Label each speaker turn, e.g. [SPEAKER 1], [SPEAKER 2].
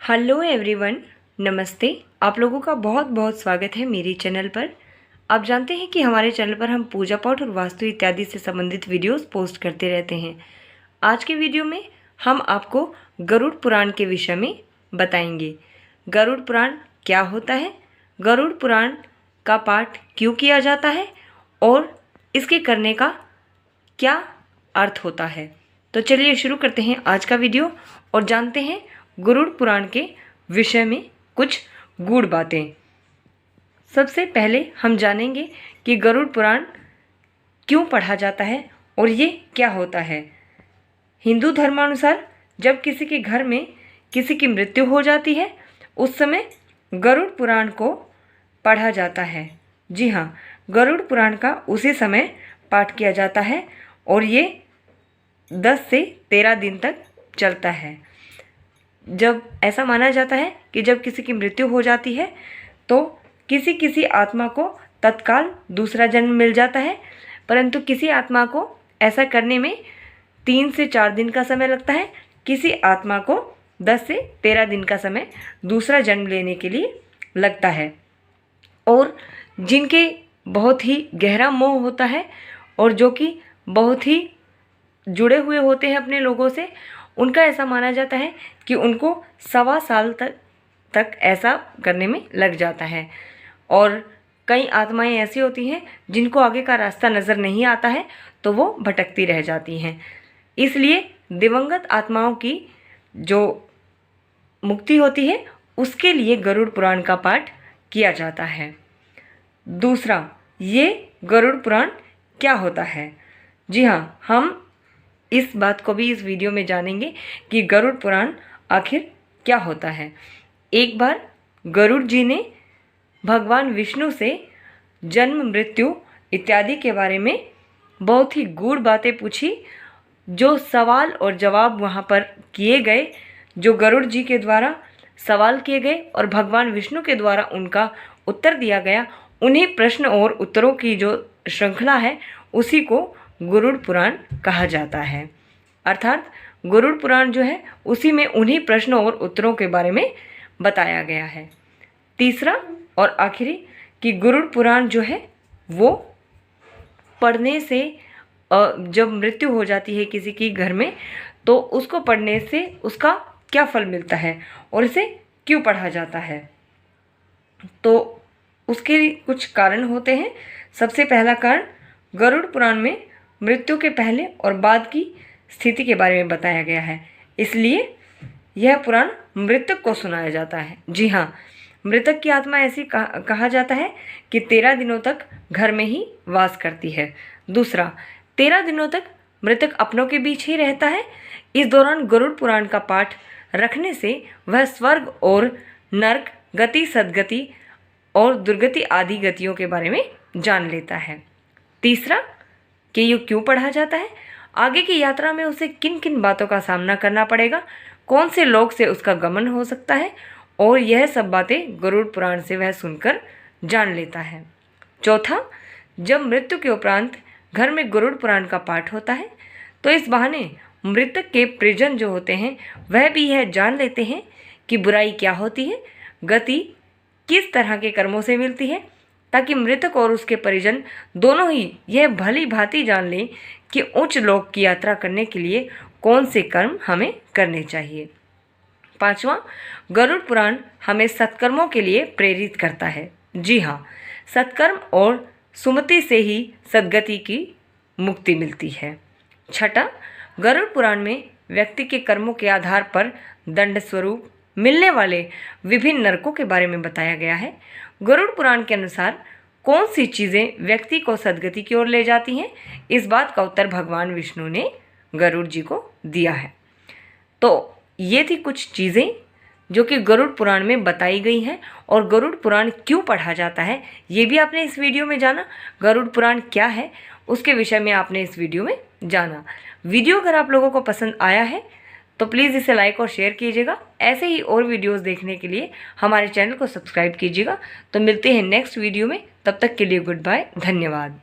[SPEAKER 1] Hello everyone, नमस्ते। आप लोगों का बहुत बहुत स्वागत है मेरे चैनल पर। आप जानते हैं कि हमारे चैनल पर हम पूजा पाठ और वास्तु इत्यादि से संबंधित वीडियोस पोस्ट करते रहते हैं। आज के वीडियो में हम आपको गरुड़ पुराण के विषय में बताएंगे। गरुड़ पुराण क्या होता है, गरुड़ पुराण का पाठ क्यों किया जाता है और इसके करने का क्या अर्थ होता है। तो चलिए शुरू करते हैं आज का वीडियो और जानते हैं गरुड़ पुराण के विषय में कुछ गूढ़ बातें। सबसे पहले हम जानेंगे कि गरुड़ पुराण क्यों पढ़ा जाता है और ये क्या होता है। हिंदू धर्मानुसार जब किसी के घर में किसी की मृत्यु हो जाती है उस समय गरुड़ पुराण को पढ़ा जाता है। जी हाँ, गरुड़ पुराण का उसी समय पाठ किया जाता है और ये 10 से 13 दिन तक चलता है। जब ऐसा माना जाता है कि जब किसी की मृत्यु हो जाती है तो किसी आत्मा को तत्काल दूसरा जन्म मिल जाता है, परंतु किसी आत्मा को ऐसा करने में 3 से 4 दिन का समय लगता है। किसी आत्मा को 10 से 13 दिन का समय दूसरा जन्म लेने के लिए लगता है। और जिनके बहुत ही गहरा मोह होता है और जो कि बहुत ही जुड़े हुए होते हैं अपने लोगों से, उनका ऐसा माना जाता है कि उनको 1.25 साल तक ऐसा करने में लग जाता है। और कई आत्माएं ऐसी होती हैं जिनको आगे का रास्ता नज़र नहीं आता है तो वो भटकती रह जाती हैं। इसलिए दिवंगत आत्माओं की जो मुक्ति होती है उसके लिए गरुड़ पुराण का पाठ किया जाता है। दूसरा, ये गरुड़ पुराण क्या होता है। जी हाँ, हम इस बात को भी इस वीडियो में जानेंगे कि गरुड़ पुराण आखिर क्या होता है। एक बार गरुड़ जी ने भगवान विष्णु से जन्म, मृत्यु इत्यादि के बारे में बहुत ही गूढ़ बातें पूछी। जो सवाल और जवाब वहाँ पर किए गए, जो गरुड़ जी के द्वारा सवाल किए गए और भगवान विष्णु के द्वारा उनका उत्तर दिया गया, उन्हीं प्रश्न और उत्तरों की जो श्रृंखला है उसी को गरुड़ पुराण कहा जाता है। अर्थात गरुड़ पुराण जो है उसी में उन्हीं प्रश्नों और उत्तरों के बारे में बताया गया है। तीसरा और आखिरी कि गरुड़ पुराण जो है वो पढ़ने से जब मृत्यु हो जाती है किसी की घर में तो उसको पढ़ने से उसका क्या फल मिलता है और इसे क्यों पढ़ा जाता है। तो उसके कुछ कारण होते हैं। सबसे पहला कारण, गरुड़ पुराण में मृत्यु के पहले और बाद की स्थिति के बारे में बताया गया है, इसलिए यह पुराण मृतक को सुनाया जाता है। जी हाँ, मृतक की आत्मा ऐसी कहा जाता है कि 13 दिनों तक घर में ही वास करती है। दूसरा, 13 दिनों तक मृतक अपनों के बीच ही रहता है। इस दौरान गरुड़ पुराण का पाठ रखने से वह स्वर्ग और नरक, गति, सदगति और दुर्गति आदि गतियों के बारे में जान लेता है। तीसरा, कि ये क्यों पढ़ा जाता है, आगे की यात्रा में उसे किन किन बातों का सामना करना पड़ेगा, कौन से लोक से उसका गमन हो सकता है, और यह सब बातें गरुड़ पुराण से वह सुनकर जान लेता है। चौथा, जब मृत्यु के उपरांत घर में गरुड़ पुराण का पाठ होता है तो इस बहाने मृतक के परिजन जो होते हैं वह भी यह जान लेते हैं कि बुराई क्या होती है, गति किस तरह के कर्मों से मिलती है, ताकि मृतक और उसके परिजन दोनों ही यह भली भांति जान लें कि उच्च लोक की यात्रा करने के लिए कौन से कर्म हमें करने चाहिए। पांचवा, गरुड़ पुराण हमें सत्कर्मों के लिए प्रेरित करता है। जी हाँ, सत्कर्म और सुमति से ही सद्गति की मुक्ति मिलती है। छठा, गरुड़ पुराण में व्यक्ति के कर्मों के आधार पर दंड स्वरूप मिलने वाले विभिन्न नरकों के बारे में बताया गया है। गरुड़ पुराण के अनुसार कौन सी चीज़ें व्यक्ति को सद्गति की ओर ले जाती हैं, इस बात का उत्तर भगवान विष्णु ने गरुड़ जी को दिया है। तो ये थी कुछ चीज़ें जो कि गरुड़ पुराण में बताई गई हैं और गरुड़ पुराण क्यों पढ़ा जाता है ये भी आपने इस वीडियो में जाना। गरुड़ पुराण क्या है उसके विषय में आपने इस वीडियो में जाना। वीडियो अगर आप लोगों को पसंद आया है तो प्लीज़ इसे लाइक और शेयर कीजिएगा। ऐसे ही और वीडियोस देखने के लिए हमारे चैनल को सब्सक्राइब कीजिएगा। तो मिलते हैं नेक्स्ट वीडियो में, तब तक के लिए गुड बाय, धन्यवाद।